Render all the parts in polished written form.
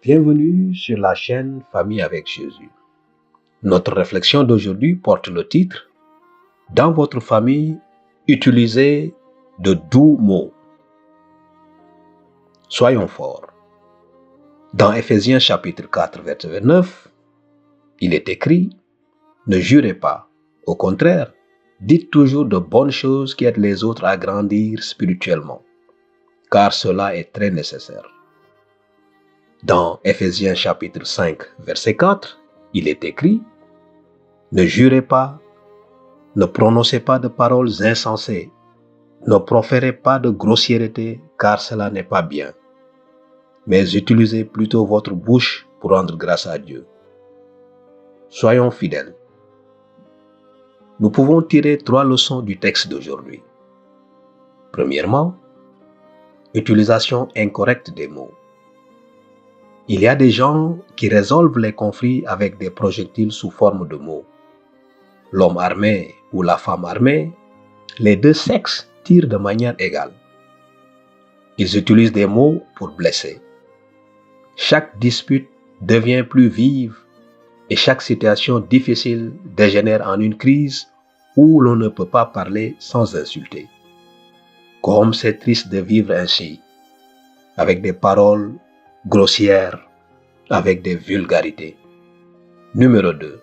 Bienvenue sur la chaîne Famille avec Jésus. Notre réflexion d'aujourd'hui porte le titre « Dans votre famille, utilisez de doux mots ». Soyons forts. Dans Ephésiens chapitre 4, verset 29, il est écrit « Ne jurez pas, au contraire, dites toujours de bonnes choses qui aident les autres à grandir spirituellement, car cela est très nécessaire. » Dans Ephésiens chapitre 5, verset 4, il est écrit « Ne jurez pas, ne prononcez pas de paroles insensées, ne proférez pas de grossièreté, car cela n'est pas bien. Mais utilisez plutôt votre bouche pour rendre grâce à Dieu. » Soyons fidèles. Nous pouvons tirer 3 leçons du texte d'aujourd'hui. Premièrement, utilisation incorrecte des mots. Il y a des gens qui résolvent les conflits avec des projectiles sous forme de mots. L'homme armé ou la femme armée, les deux sexes tirent de manière égale. Ils utilisent des mots pour blesser. Chaque dispute devient plus vive et chaque situation difficile dégénère en une crise où l'on ne peut pas parler sans insulter. Comme c'est triste de vivre ainsi, avec des paroles grossières, avec des vulgarités. Numéro 2.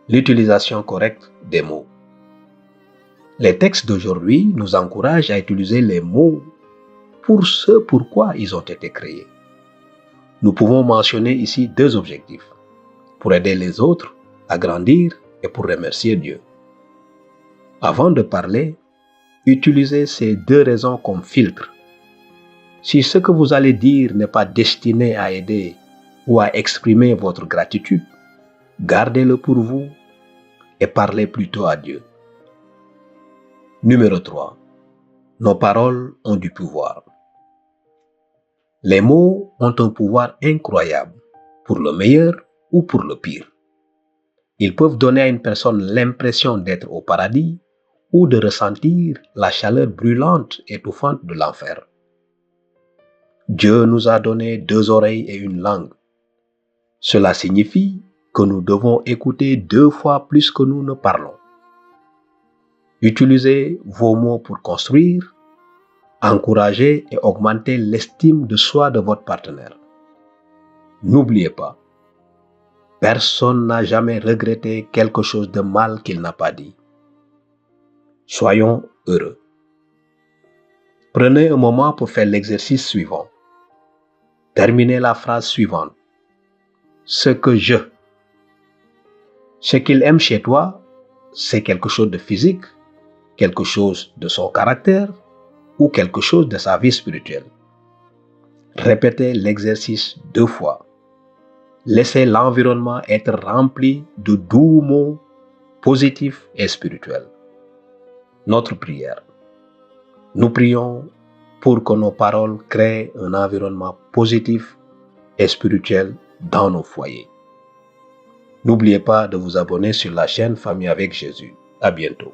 L'utilisation correcte des mots. Les textes d'aujourd'hui nous encouragent à utiliser les mots pour ce pourquoi ils ont été créés. Nous pouvons mentionner ici 2 objectifs, pour aider les autres à grandir et pour remercier Dieu. Avant de parler, utilisez ces 2 raisons comme filtre. Si ce que vous allez dire n'est pas destiné à aider ou à exprimer votre gratitude, gardez-le pour vous et parlez plutôt à Dieu. Numéro 3. Nos paroles ont du pouvoir. Les mots ont un pouvoir incroyable, pour le meilleur ou pour le pire. Ils peuvent donner à une personne l'impression d'être au paradis ou de ressentir la chaleur brûlante et étouffante de l'enfer. Dieu nous a donné 2 oreilles et une langue. Cela signifie que nous devons écouter 2 fois plus que nous ne parlons. Utilisez vos mots pour construire, encourager et augmenter l'estime de soi de votre partenaire. N'oubliez pas, personne n'a jamais regretté quelque chose de mal qu'il n'a pas dit. Soyons heureux. Prenez un moment pour faire l'exercice suivant. Terminez la phrase suivante. Ce qu'il aime chez toi, c'est quelque chose de physique, quelque chose de son caractère ou quelque chose de sa vie spirituelle. Répétez l'exercice 2 fois. Laissez l'environnement être rempli de doux mots positifs et spirituels. Notre prière. Nous prions pour que nos paroles créent un environnement positif et spirituel dans nos foyers. N'oubliez pas de vous abonner sur la chaîne Famille avec Jésus. À bientôt.